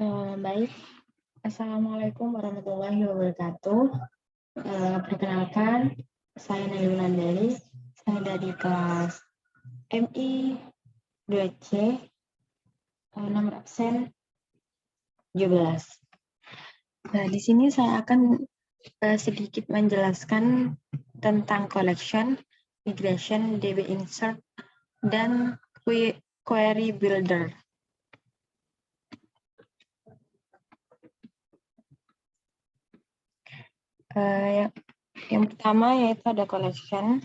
Baik, Assalamualaikum warahmatullahi wabarakatuh. Perkenalkan, saya Nail Wulandari, saya dari kelas MI 2C, nomor absen 17. Nah, di sini saya akan sedikit menjelaskan tentang collection, migration, DB insert, dan query builder. Yang pertama yaitu ada collection.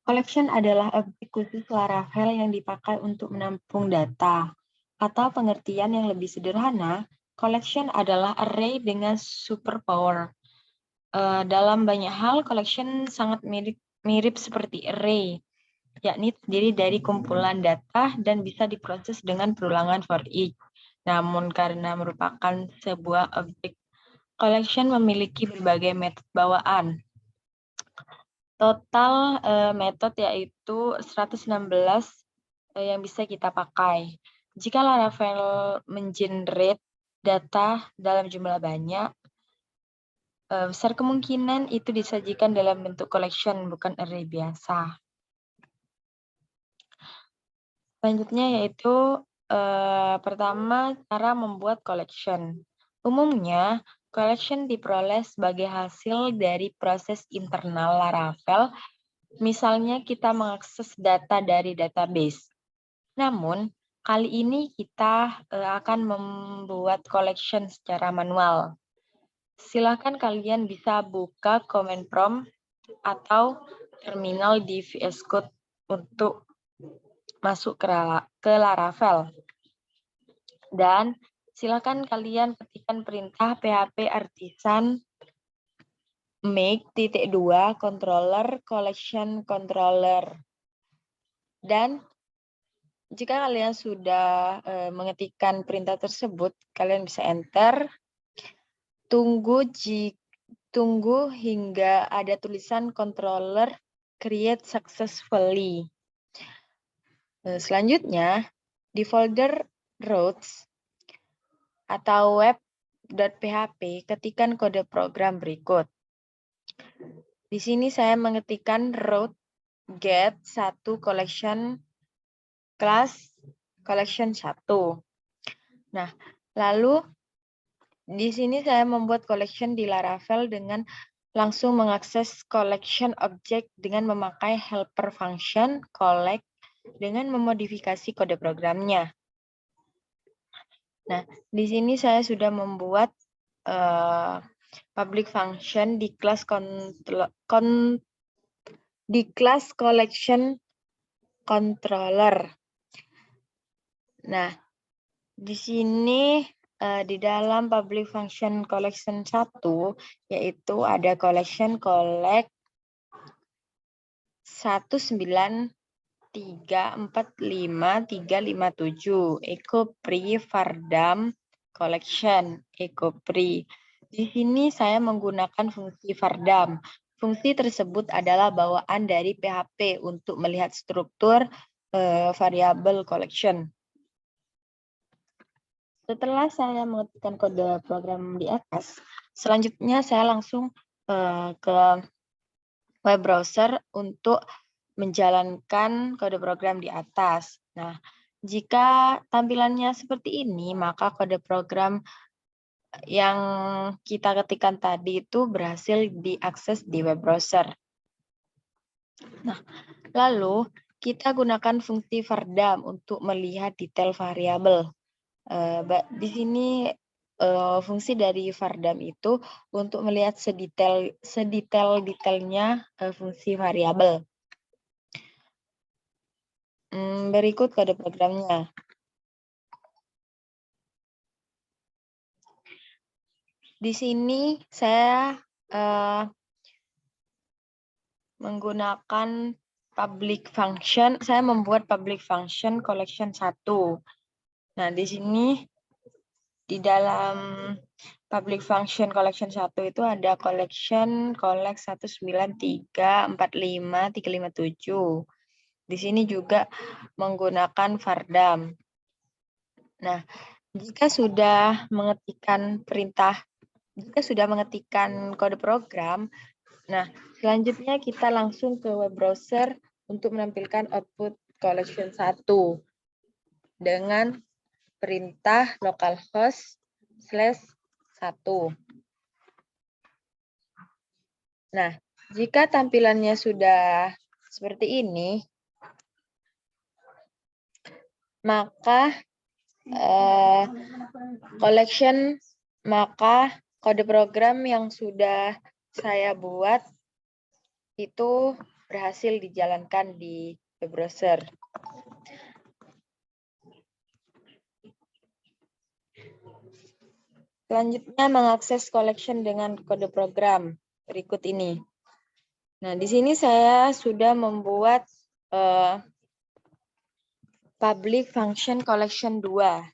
Collection adalah objek khusus Laravel yang dipakai untuk menampung data. Atau pengertian yang lebih sederhana, collection adalah array dengan superpower. Dalam banyak hal, collection sangat mirip seperti array, yakni terdiri dari kumpulan data dan bisa diproses dengan perulangan for each. Namun karena merupakan sebuah objek, collection memiliki berbagai metode bawaan. Total metode yaitu 116 yang bisa kita pakai. Jika Laravel mengenerate data dalam jumlah banyak, besar kemungkinan itu disajikan dalam bentuk collection, bukan array biasa. Selanjutnya yaitu pertama, cara membuat collection. Umumnya, collection diperoleh sebagai hasil dari proses internal Laravel. Misalnya kita mengakses data dari database. Namun, kali ini kita akan membuat collection secara manual. Silakan kalian bisa buka command prompt atau terminal di VS Code untuk masuk ke Laravel. Dan silakan kalian ketikkan perintah PHP artisan make-2 controller collection controller. Dan jika kalian sudah mengetikkan perintah tersebut, kalian bisa enter. Tunggu hingga ada tulisan controller create successfully. Selanjutnya, di folder routes atau web.php, ketikkan kode program berikut. Di sini saya mengetikkan route get 1 collection class collection 1. Nah, lalu di sini saya membuat collection di Laravel dengan langsung mengakses collection object dengan memakai helper function collect dengan memodifikasi kode programnya. Nah, di sini saya sudah membuat public function di kelas collection controller. Nah, di sini di dalam public function collection 1 yaitu ada collection collect 1934537 echo pre vardam collection echo pre. Di sini saya menggunakan fungsi vardam. Fungsi tersebut adalah bawaan dari PHP untuk melihat struktur variabel collection. Setelah saya mengetikkan kode program di atas, selanjutnya saya langsung ke web browser untuk menjalankan kode program di atas. Nah, jika tampilannya seperti ini, maka kode program yang kita ketikkan tadi itu berhasil diakses di web browser. Nah, lalu kita gunakan fungsi vardam untuk melihat detail variabel. Di sini fungsi dari vardam itu untuk melihat sedetail-detailnya fungsi variabel. Berikut kode programnya. Di sini saya menggunakan public function. Saya membuat public function collection 1. Nah, di sini di dalam public function collection 1 itu ada collection collect 1934537. Di sini juga menggunakan vardam. Nah, Jika sudah mengetikkan kode program, nah selanjutnya kita langsung ke web browser untuk menampilkan output collection 1 dengan perintah localhost/1. Nah, jika tampilannya sudah seperti ini, maka kode program yang sudah saya buat itu berhasil dijalankan di web browser. Selanjutnya mengakses collection dengan kode program berikut ini. Nah, di sini saya sudah membuat public function collection 2.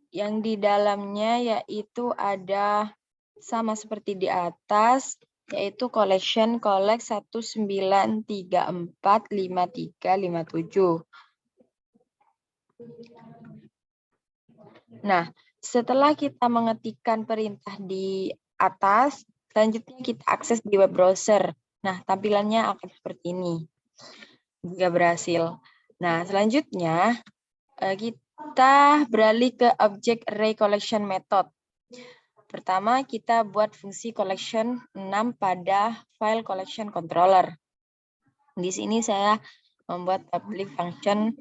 Yang di dalamnya yaitu ada sama seperti di atas, yaitu collection collect 19345357. Nah, setelah kita mengetikkan perintah di atas, selanjutnya kita akses di web browser. Nah, tampilannya akan seperti ini jika berhasil. Nah, selanjutnya kita beralih ke object array collection method. Pertama, kita buat fungsi collection 6 pada file collection controller. Di sini saya membuat public function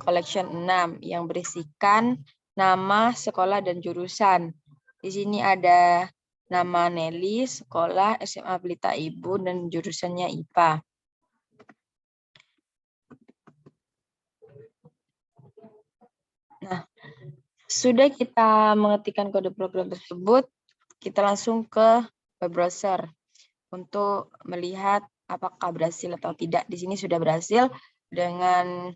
collection 6 yang berisikan nama, sekolah, dan jurusan. Di sini ada nama Nelly, sekolah, SMA Pelita Ibu, dan jurusannya IPA. Nah, sudah kita mengetikkan kode program tersebut, kita langsung ke web browser untuk melihat apakah berhasil atau tidak. Di sini sudah berhasil dengan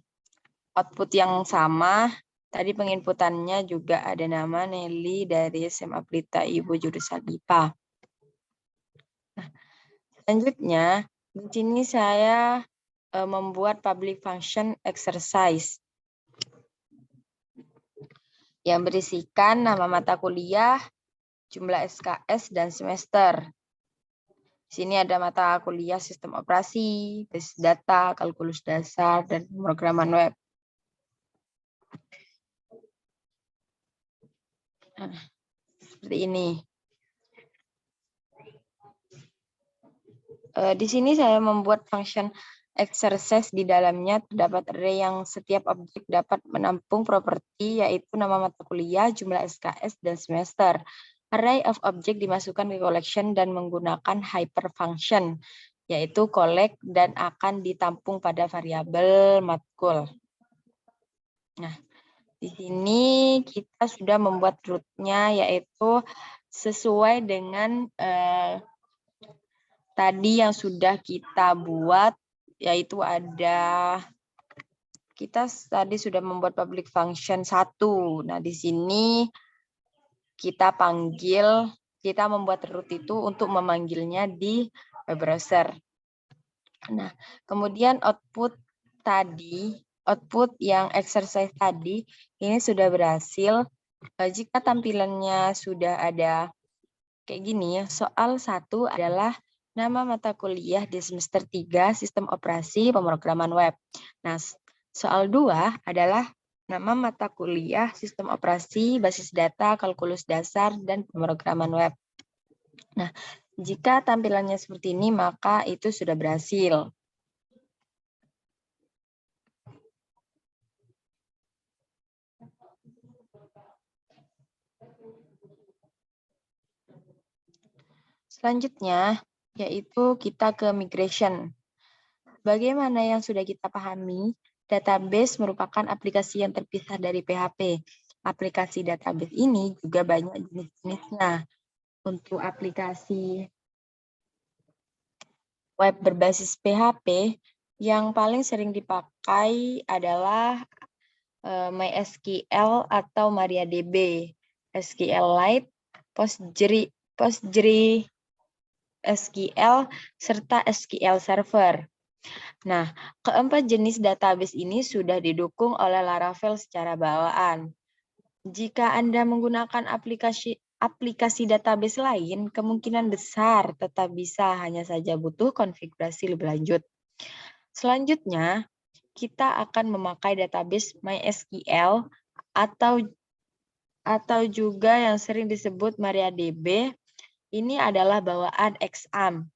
output yang sama. Tadi penginputannya juga ada nama Nelly dari SMA Pelita Ibu jurusan IPA. Nah, selanjutnya, di sini saya membuat public function exercise yang berisikan nama mata kuliah, jumlah SKS, dan semester. Di sini ada mata kuliah sistem operasi, basis data, kalkulus dasar, dan pemrograman web. Nah, seperti ini. Di sini saya membuat function exercise di dalamnya terdapat array yang setiap objek dapat menampung properti, yaitu nama mata kuliah, jumlah SKS, dan semester. Array of object dimasukkan ke collection dan menggunakan hyperfunction, yaitu collect dan akan ditampung pada variabel matkul. Nah, di sini kita sudah membuat root-nya, yaitu sesuai dengan tadi yang sudah kita buat, yaitu kita tadi sudah membuat public function 1. Nah, di sini kita membuat root itu untuk memanggilnya di web browser. Nah, kemudian output yang exercise tadi, ini sudah berhasil. Jika tampilannya sudah ada kayak gini ya, soal 1 adalah nama mata kuliah di semester 3 sistem operasi pemrograman web. Nah, soal 2 adalah nama mata kuliah sistem operasi basis data, kalkulus dasar, dan pemrograman web. Nah, jika tampilannya seperti ini, maka itu sudah berhasil. Selanjutnya, yaitu kita ke migration. Bagaimana yang sudah kita pahami, database merupakan aplikasi yang terpisah dari PHP. Aplikasi database ini juga banyak jenis-jenisnya. Untuk aplikasi web berbasis PHP, yang paling sering dipakai adalah MySQL atau MariaDB, SQLite, PostgreSQL, serta SQL Server. Nah, keempat jenis database ini sudah didukung oleh Laravel secara bawaan. Jika Anda menggunakan aplikasi database lain, kemungkinan besar tetap bisa, hanya saja butuh konfigurasi lebih lanjut. Selanjutnya, kita akan memakai database MySQL atau juga yang sering disebut MariaDB. Ini adalah bawaan XAMPP.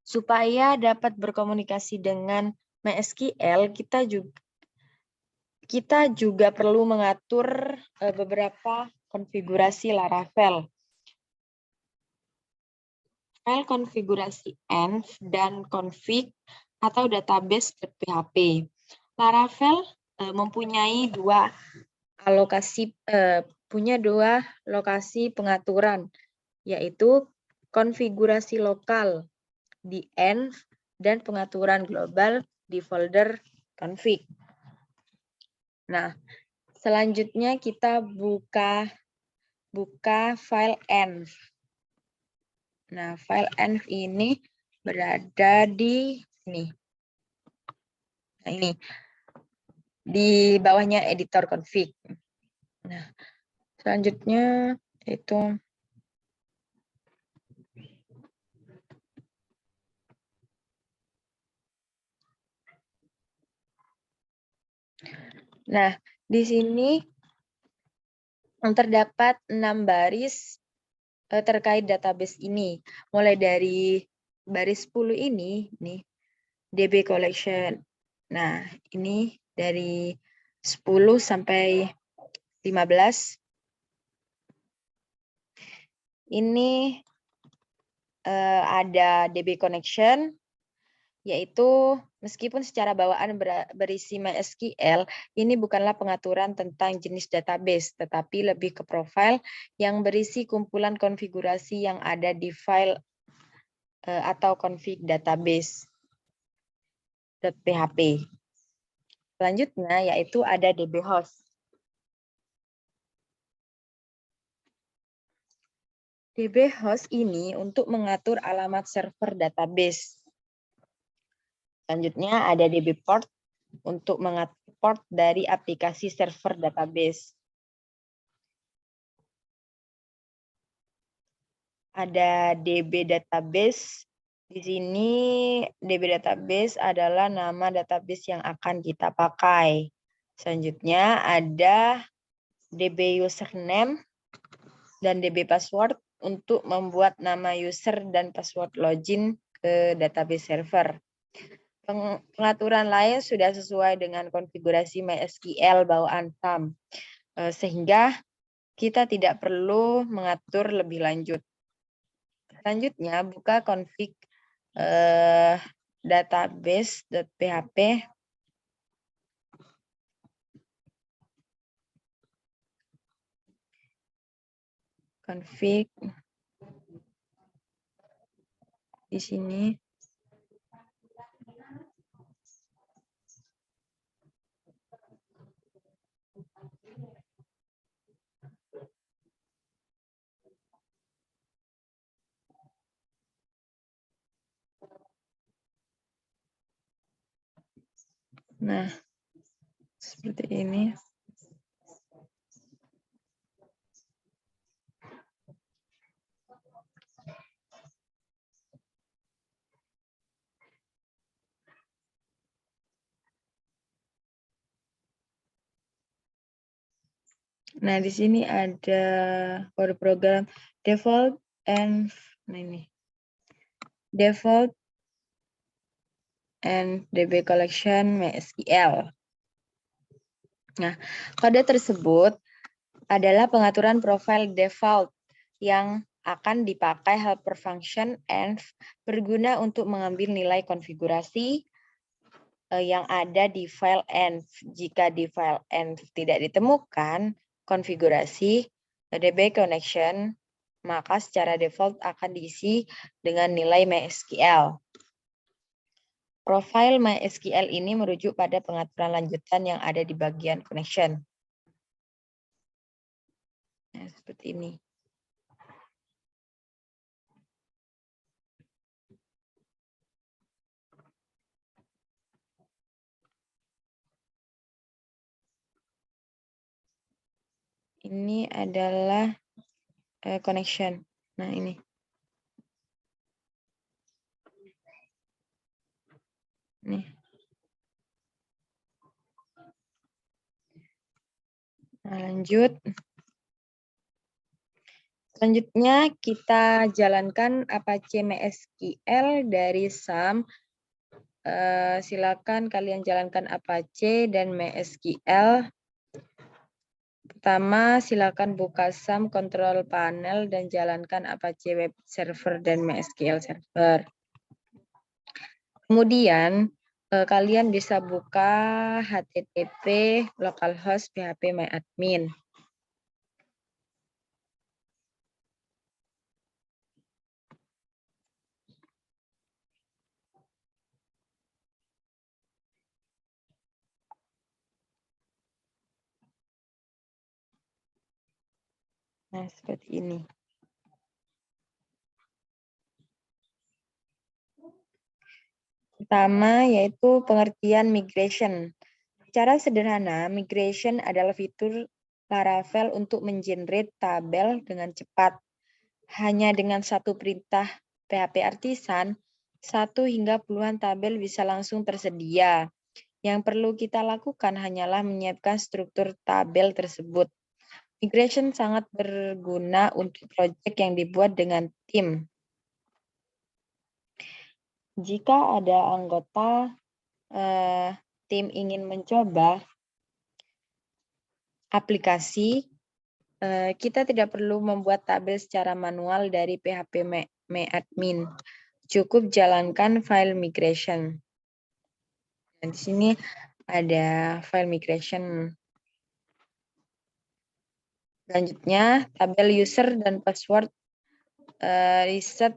Supaya dapat berkomunikasi dengan MySQL, kita juga perlu mengatur beberapa konfigurasi Laravel. File konfigurasi env dan config atau database.php. Laravel mempunyai dua lokasi pengaturan, yaitu konfigurasi lokal di env dan pengaturan global di folder config. Nah, selanjutnya kita buka file env. Nah, file env ini berada di sini. Nah, ini di bawahnya editor config. Nah, selanjutnya itu nah, di sini terdapat 6 baris terkait database ini. Mulai dari baris 10 ini, nih, DB collection. Nah, ini dari 10 sampai 15. Ini ada DB connection, yaitu meskipun secara bawaan berisi MySQL, ini bukanlah pengaturan tentang jenis database, tetapi lebih ke profil yang berisi kumpulan konfigurasi yang ada di file atau config database.php. Selanjutnya yaitu ada DB host. DB host ini untuk mengatur alamat server database. Selanjutnya ada DB port untuk mengatur port dari aplikasi server database. Ada DB database. Di sini DB database adalah nama database yang akan kita pakai. Selanjutnya ada DB username dan DB password untuk membuat nama user dan password login ke database server. Pengaturan lain sudah sesuai dengan konfigurasi MySQL bawaan SAM, sehingga kita tidak perlu mengatur lebih lanjut. Selanjutnya, buka config database.php. Config di sini. Nah, seperti ini. Nah, di sini ada kode program default and default and DB collection MySQL. Nah, kode tersebut adalah pengaturan profil default yang akan dipakai helper function env berguna untuk mengambil nilai konfigurasi yang ada di file env. Jika di file env tidak ditemukan konfigurasi DB connection, maka secara default akan diisi dengan nilai MySQL. Profil MySQL ini merujuk pada pengaturan lanjutan yang ada di bagian connection. Nah, seperti ini. Ini adalah connection. Nah, ini. Nih. Nah, lanjut. Selanjutnya kita jalankan Apache MySQL dari SAM. Silakan kalian jalankan Apache dan MySQL. Pertama, silakan buka SAM Control Panel dan jalankan Apache Web Server dan MySQL Server. Kemudian, kalian bisa buka HTTP localhost PHP MyAdmin. Nah, seperti ini. Pertama, yaitu pengertian migration. Secara sederhana, migration adalah fitur Laravel untuk mengenerate tabel dengan cepat. Hanya dengan satu perintah PHP Artisan, 1 hingga puluhan tabel bisa langsung tersedia. Yang perlu kita lakukan hanyalah menyiapkan struktur tabel tersebut. Migration sangat berguna untuk proyek yang dibuat dengan tim. Jika ada anggota tim ingin mencoba aplikasi, kita tidak perlu membuat tabel secara manual dari PHP MyAdmin. Cukup jalankan file migration. Dan di sini ada file migration. Selanjutnya, tabel user dan password reset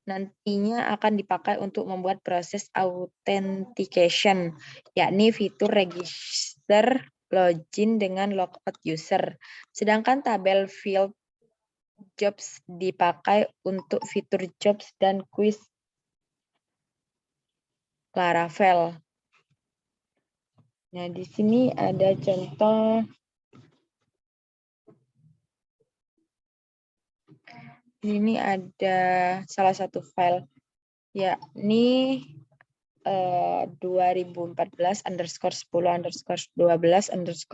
nantinya akan dipakai untuk membuat proses authentication, yakni fitur register login dengan logout user. Sedangkan tabel field jobs dipakai untuk fitur jobs dan quiz Laravel. Nah, di sini ada contoh. Ini ada salah satu file, yakni 2014_10_12_06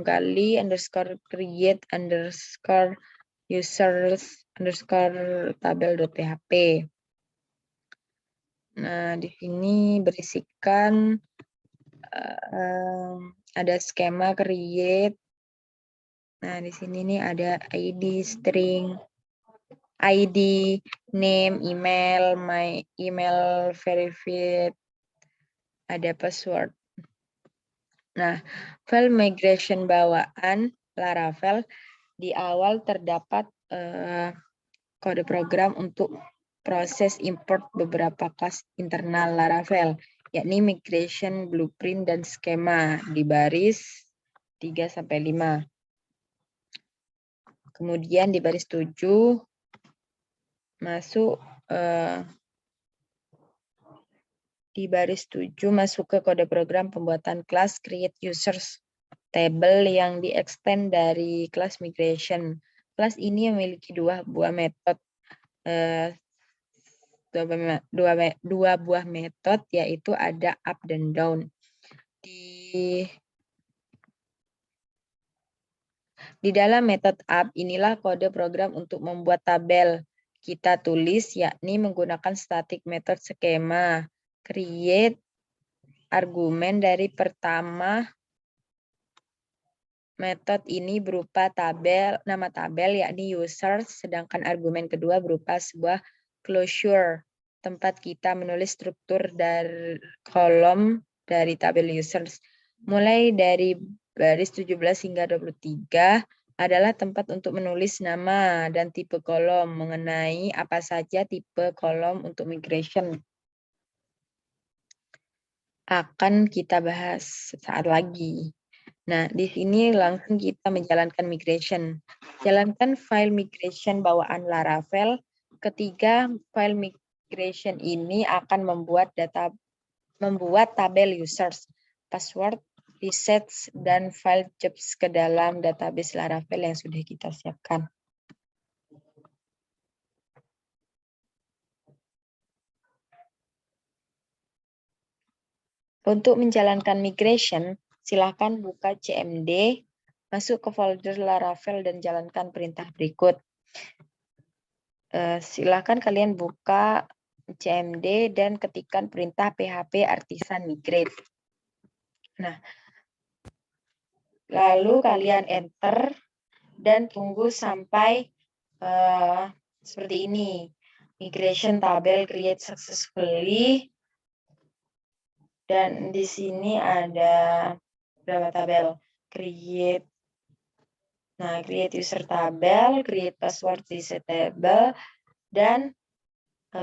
kali _create_users_tabel.php. Nah, di sini berisikan ada skema create. Nah, di sini nih ada ID, string, ID, name, email, my email verified, ada password. Nah, file migration bawaan Laravel di awal terdapat kode program untuk proses import beberapa kelas internal Laravel, yakni migration, blueprint, dan skema di baris 3-5. Kemudian di baris 7 masuk masuk ke kode program pembuatan kelas create users table yang di-extend dari kelas migration. Kelas ini memiliki dua buah metode, yaitu ada up dan down. Di dalam metode up, inilah kode program untuk membuat tabel. Kita tulis, yakni menggunakan static method skema. Create argumen dari pertama metode ini berupa nama tabel, yakni users, sedangkan argumen kedua berupa sebuah closure, tempat kita menulis struktur dari kolom dari tabel users. Mulai dari baris 17 hingga 23 adalah tempat untuk menulis nama dan tipe kolom, mengenai apa saja tipe kolom untuk migration. Akan kita bahas sesaat lagi. Nah, di sini langsung kita menjalankan migration. Jalankan file migration bawaan Laravel. Ketiga, file migration ini akan membuat tabel users, password, resets, dan file jobs ke dalam database Laravel yang sudah kita siapkan. Untuk menjalankan migration, silakan buka CMD, masuk ke folder Laravel dan jalankan perintah berikut. Silakan kalian buka CMD dan ketikkan perintah PHP artisan migrate. Nah, lalu kalian enter dan tunggu sampai seperti ini. Migration tabel create successfully. Dan di sini ada berapa tabel? Create user tabel, create password reset table, dan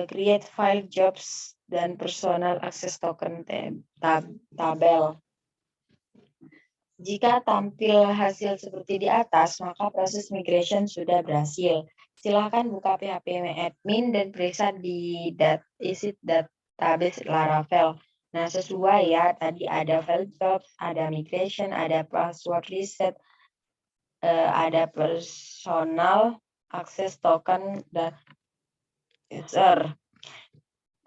create file jobs dan personal access token tabel. Jika tampil hasil seperti di atas, maka proses migration sudah berhasil. Silakan buka PHP admin dan periksa di database Laravel. Nah, sesuai ya, tadi ada file jobs, ada migration, ada password reset, ada personal access token, dan user.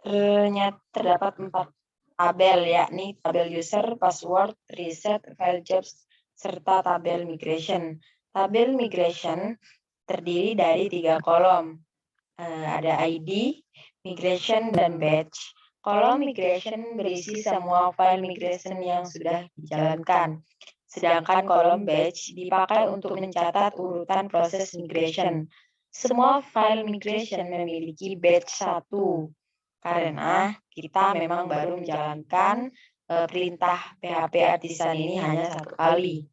Ternyata terdapat 4 tabel, yakni tabel user, password, reset, file jobs, serta tabel migration. Tabel migration terdiri dari 3 kolom. Ada ID, migration, dan batch. Kolom migration berisi semua file migration yang sudah dijalankan. Sedangkan kolom batch dipakai untuk mencatat urutan proses migration. Semua file migration memiliki batch 1. Karena kita memang baru menjalankan perintah PHP artisan ini hanya 1 kali.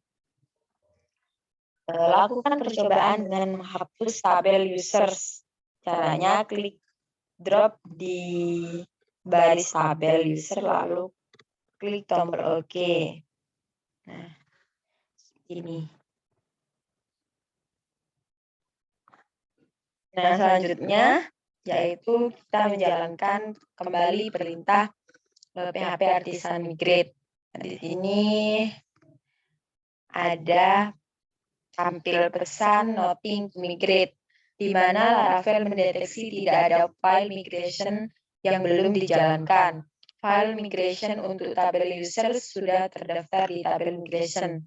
Lakukan percobaan dengan menghapus tabel users. Caranya klik drop di baris tabel user lalu klik tombol OK. Nah, ini. Nah, selanjutnya yaitu kita menjalankan kembali perintah PHP artisan migrate. Di sini ada tampil pesan nothing to migrate, di mana Laravel mendeteksi tidak ada file migration yang belum dijalankan. File migration untuk tabel user sudah terdaftar di tabel migration.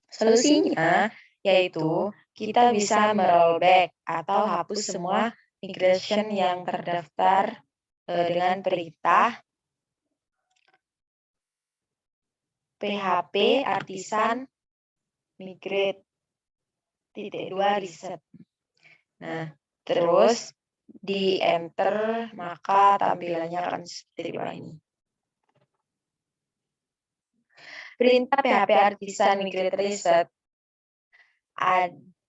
Solusinya yaitu kita bisa merollback atau hapus semua migration yang terdaftar dengan perintah PHP artisan migrate _2 reset. Nah, terus di enter maka tampilannya akan seperti ini. Perintah PHP artisan migrate reset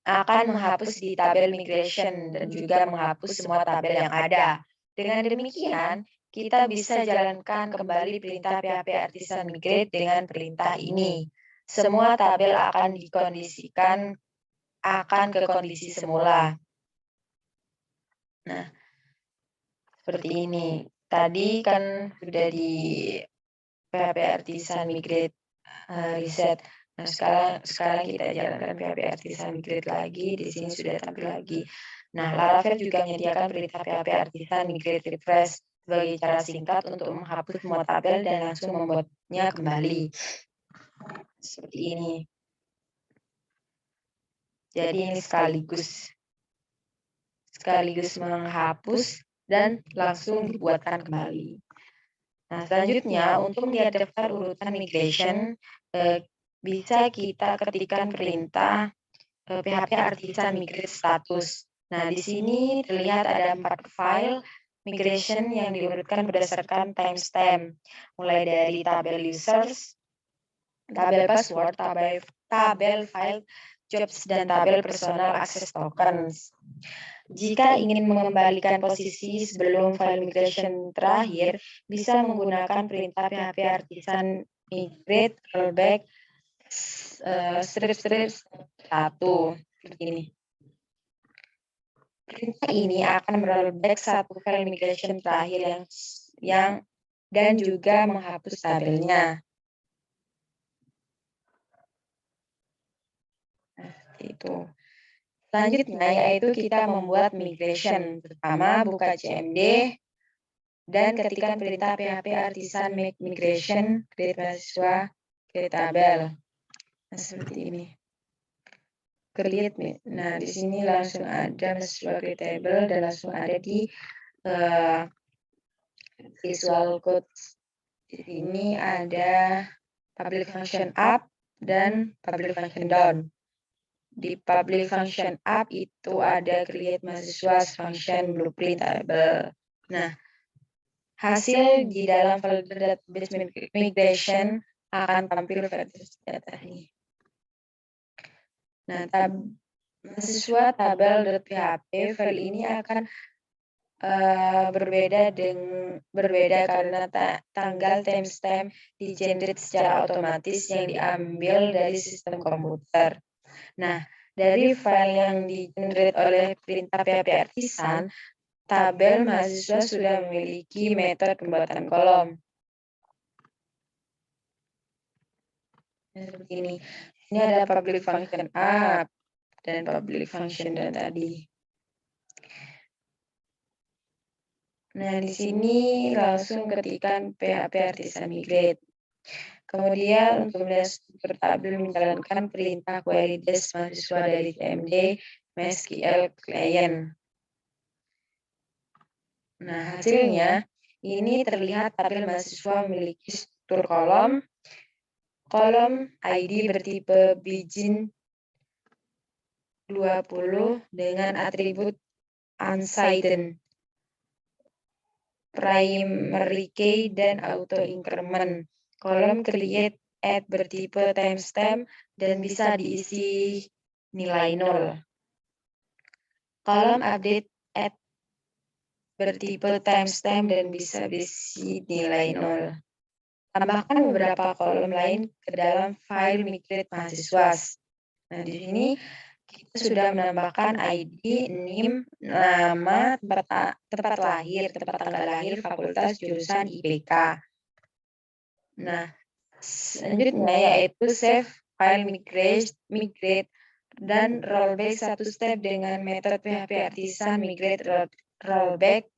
akan menghapus di tabel migration dan juga menghapus semua tabel yang ada. Dengan demikian, kita bisa jalankan kembali perintah PHP artisan migrate dengan perintah ini. Semua tabel akan dikondisikan ke kondisi semula. Nah, seperti ini. Tadi kan sudah di PHP artisan migrate reset. Nah, sekarang kita jalankan PHP artisan migrate lagi. Di sini sudah tampil lagi. Nah, Laravel juga menyediakan perintah PHP artisan migrate refresh sebagai cara singkat untuk menghapus semua tabel dan langsung membuatnya kembali. Seperti ini. Jadi ini sekaligus menghapus dan langsung dibuatkan kembali. Nah, selanjutnya untuk melihat daftar urutan migration, bisa kita ketikkan perintah PHP artisan migrate status. Nah, di sini terlihat ada 4 file migration yang diurutkan berdasarkan timestamp, mulai dari tabel users, tabel password, tabel file jobs, dan tabel personal access tokens. Jika ingin mengembalikan posisi sebelum file migration terakhir, bisa menggunakan perintah PHP artisan migrate rollback strip 1 seperti ini. Perintah ini akan merollback satu file migration terakhir yang, dan juga menghapus tabelnya. Itu. Selanjutnya yaitu kita membuat migration. Pertama buka CMD dan ketikkan perintah PHP artisan make migration create mahasiswa create tabel. Nah, seperti ini. Create. Nah, di sini langsung ada mahasiswa create table dan langsung ada di Visual Code. Di sini ada public function up dan public function down. Di public function up itu ada create mahasiswa function blueprint table. Nah, hasil di dalam folder database migration akan tampil versi data ini. Nah, mahasiswa tabel.php file ini akan berbeda karena tanggal timestamp di-generate secara otomatis yang diambil dari sistem komputer. Nah, dari file yang di-generate oleh perintah PHP artisan, tabel mahasiswa sudah memiliki metode pembuatan kolom. Seperti ini. Ini ada public function up dan public function dan tadi. Nah, di sini langsung ketikkan PHP artisan migrate. Kemudian untuk struktur tabel menjalankan perintah query dash mahasiswa dari CMD MySQL client. Nah, hasilnya ini terlihat tabel mahasiswa memiliki struktur kolom ID bertipe Begin 20 dengan atribut unsigned, primary key, dan auto increment. Kolom create add bertipe timestamp dan bisa diisi nilai 0. Kolom update add bertipe timestamp dan bisa diisi nilai 0. Tambahkan beberapa kolom lain ke dalam file migrate mahasiswa. Nah, di sini kita sudah menambahkan ID, NIM, nama, tempat lahir, tempat tanggal lahir, fakultas, jurusan, IPK. Nah, selanjutnya yaitu save file migrate dan rollback satu step dengan metode PHP artisan migrate rollback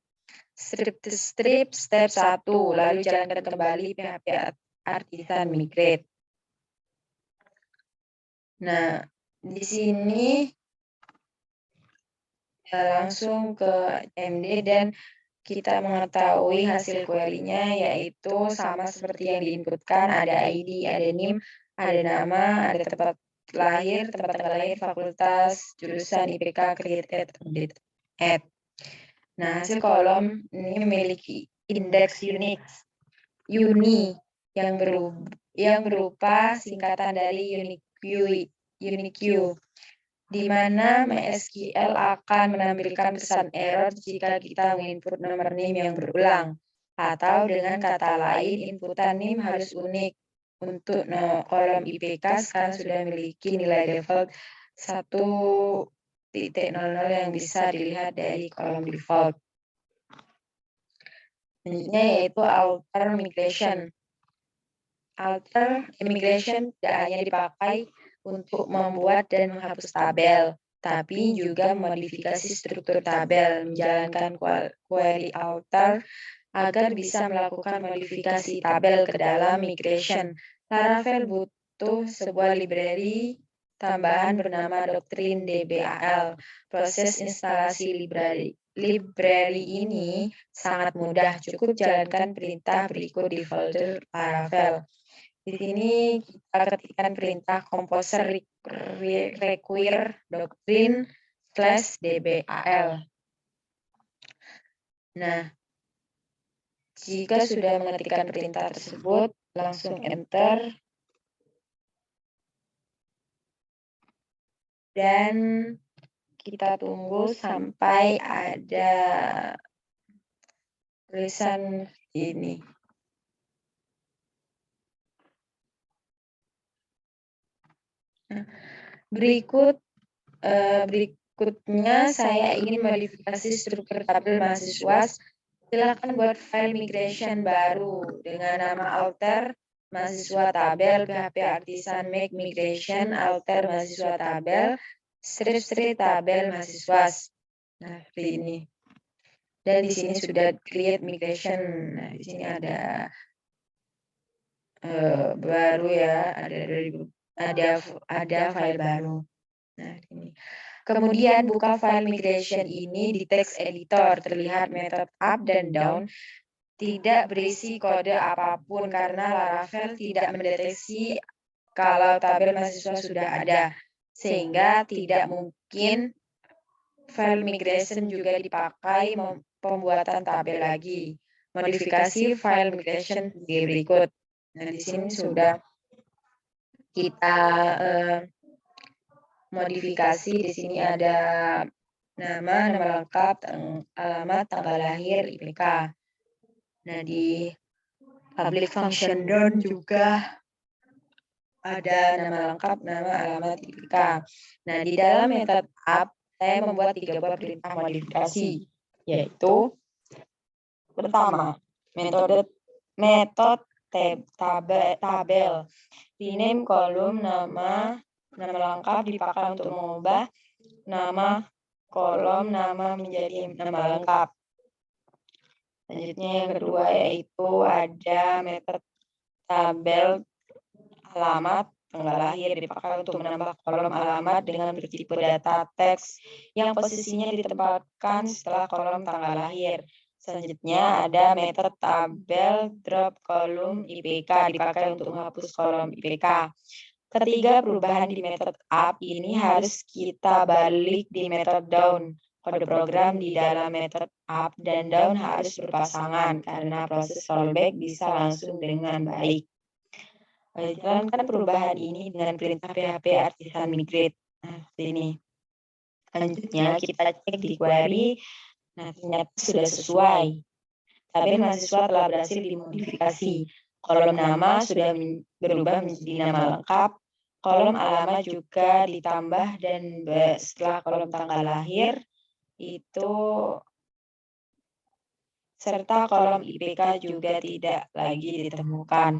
strip to strip step 1, lalu jalankan kembali PHP artisan migrate. Nah, di sini langsung ke MD dan kita mengetahui hasil query-nya yaitu sama seperti yang diinputkan, ada ID, ada NIM, ada nama, ada tempat lahir, tempat tanggal lahir, fakultas, jurusan, IPK, created, update, add. Nah, hasil kolom ini memiliki indeks uni yang berupa singkatan dari unique, di mana MySQL akan menampilkan pesan error jika kita menginput nomor NIM yang berulang. Atau dengan kata lain, inputan NIM harus unik. Untuk kolom IPK sekarang sudah memiliki nilai default 1.00 yang bisa dilihat dari kolom default. Selanjutnya yaitu alter migration. Alter migration tidak hanya dipakai untuk membuat dan menghapus tabel, tapi juga memodifikasi struktur tabel, menjalankan query alter agar bisa melakukan modifikasi tabel ke dalam migration. Laravel butuh sebuah library tambahan bernama Doctrine DBAL. Proses instalasi library ini sangat mudah, cukup jalankan perintah berikut di folder Laravel. Di sini kita ketikkan perintah composer require doctrine /dbal. Nah, jika sudah mengetikkan perintah tersebut, langsung enter. Dan kita tunggu sampai ada tulisan ini. Nah, berikutnya saya ingin modifikasi struktur tabel mahasiswa. Silakan buat file migration baru dengan nama alter mahasiswa tabel, PHP artisan make migration, alter mahasiswa tabel, strip tabel mahasiswa. Nah, seperti ini. Dan di sini sudah create migration. Nah, di sini ada baru ya, ada file baru. Nah, ini. Kemudian buka file migration ini di text editor, terlihat metode up dan down tidak berisi kode apapun karena Laravel tidak mendeteksi kalau tabel mahasiswa sudah ada, sehingga tidak mungkin file migration juga dipakai pembuatan tabel lagi. Modifikasi file migration sebagai berikut. Nah, di sini sudah kita modifikasi. Di sini ada nama lengkap, alamat, tanggal lahir, IPK. Nah, di public function down juga ada nama lengkap, nama, alamat, IPK. Nah, di dalam method up, saya membuat 3 buah perintah modifikasi, yaitu pertama, metode tabel. Rename kolom nama lengkap dipakai untuk mengubah nama kolom nama menjadi nama lengkap. Selanjutnya yang kedua yaitu ada metode tabel alamat, tanggal lahir dipakai untuk menambah kolom alamat dengan bertipe data teks yang posisinya ditempatkan setelah kolom tanggal lahir. Selanjutnya ada metode tabel drop kolom IPK dipakai untuk menghapus kolom IPK. Ketiga perubahan di metode up ini harus kita balik di metode down. Kode program di dalam metode up dan down harus berpasangan karena proses rollback bisa langsung dengan baik. Jalankan perubahan ini dengan perintah PHP artisan migrate. Nah, ini. Selanjutnya kita cek di query. Nah, ternyata sudah sesuai. Tabel mahasiswa telah berhasil dimodifikasi. Kolom nama sudah berubah menjadi nama lengkap. Kolom alamat juga ditambah dan setelah kolom tanggal lahir itu serta kolom IPK juga tidak lagi ditemukan.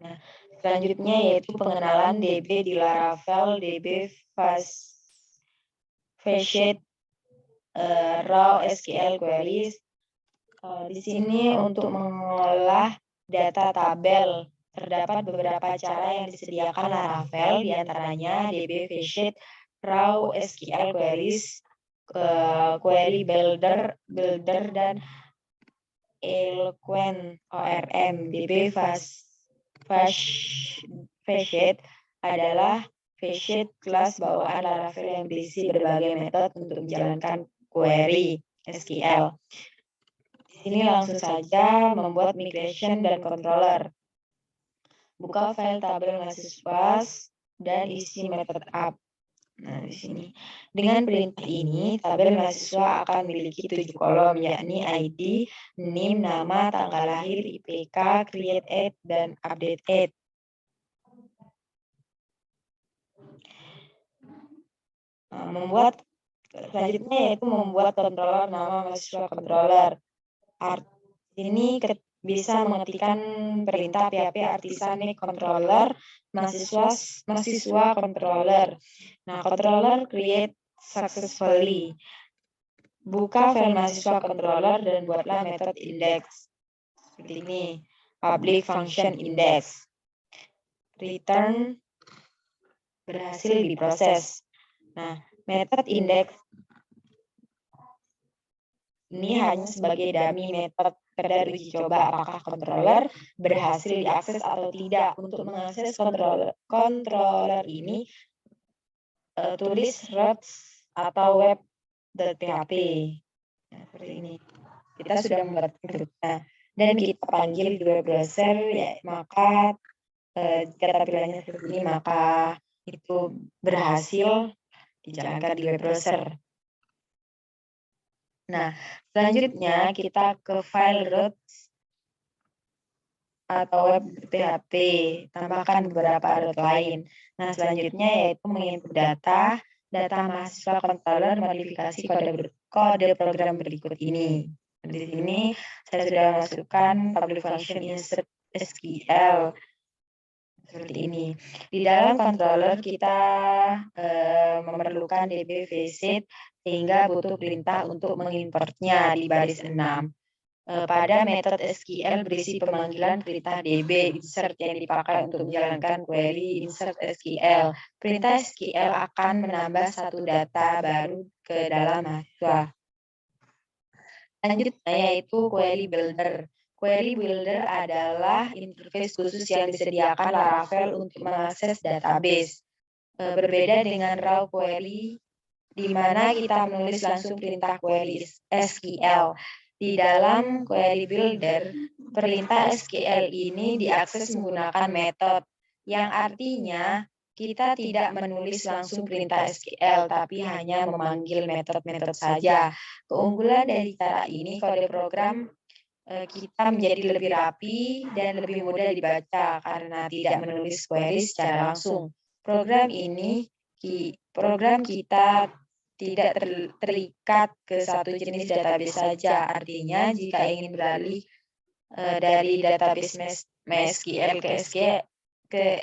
Nah, selanjutnya yaitu pengenalan DB di Laravel, DB Facet Raw SQL Queries. Di sini untuk mengolah data tabel, terdapat beberapa cara yang disediakan Laravel, diantaranya DB Facet Raw SQL Queries, Query Builder dan Eloquent ORM. DB Facet adalah Facet kelas bawaan Laravel yang berisi berbagai metode untuk menjalankan query SQL. Di sini langsung saja membuat migration dan controller. Buka file tabel mahasiswa dan isi metode up. Nah, di sini. Dengan perintah ini, tabel mahasiswa akan memiliki 7 kolom, yakni ID, NIM, nama, tanggal lahir, IPK, create add, dan update add. Selanjutnya yaitu membuat controller nama mahasiswa controller. Ini bisa mengetikkan perintah PHP artisan make controller mahasiswa controller. Nah, controller create successfully. Buka file mahasiswa controller dan buatlah metode index. Seperti ini, public function index. Return berhasil diproses. Nah, metode index ini hanya sebagai dummy metode sekedar uji coba apakah controller berhasil diakses atau tidak. Untuk mengakses controller ini, tulis routes atau web.php. Nah, seperti ini. Kita sudah membuat scriptnya dan kita panggil di web browser, ya, maka jika tampilannya seperti ini, maka itu berhasil dijalankan di web browser. Nah, selanjutnya kita ke file routes atau web PHP, tambahkan beberapa route lain. Nah, selanjutnya yaitu menginput data mahasiswa controller, modifikasi kode program berikut ini. Di sini saya sudah masukkan public function insert SQL seperti ini. Di dalam controller kita memerlukan db visit sehingga butuh perintah untuk mengimportnya di baris 6. Pada metode SQL berisi pemanggilan perintah db insert yang dipakai untuk menjalankan query insert SQL. Perintah SQL akan menambah satu data baru ke dalam mahasiswa. Selanjutnya yaitu query builder. Query builder adalah interface khusus yang disediakan Laravel untuk mengakses database. Berbeda dengan raw query, di mana kita menulis langsung perintah query SQL. Di dalam query builder, perintah SQL ini diakses menggunakan method, yang artinya kita tidak menulis langsung perintah SQL, tapi hanya memanggil metode-metode saja. Keunggulan dari cara ini, kode program kita menjadi lebih rapi dan lebih mudah dibaca karena tidak menulis query secara langsung. Program kita tidak terikat ke satu jenis database saja. Artinya, jika ingin beralih dari database MySQL ke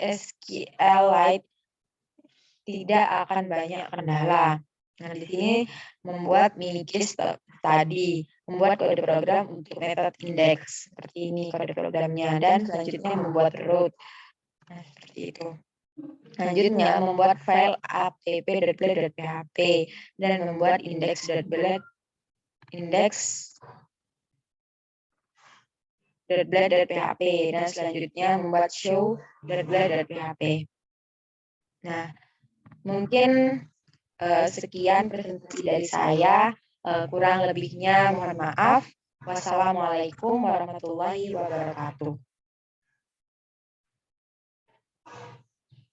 SQLite, tidak akan banyak kendala. Nah, di sini membuat mini case tadi, membuat kode program untuk metode index seperti ini kode programnya, dan selanjutnya membuat route. Nah, seperti itu. Selanjutnya membuat file app.blade.php dan membuat index.blade index.blade.php dan selanjutnya membuat show.blade.php. Nah, mungkin sekian presentasi dari saya. Kurang lebihnya mohon maaf. Wassalamualaikum warahmatullahi wabarakatuh.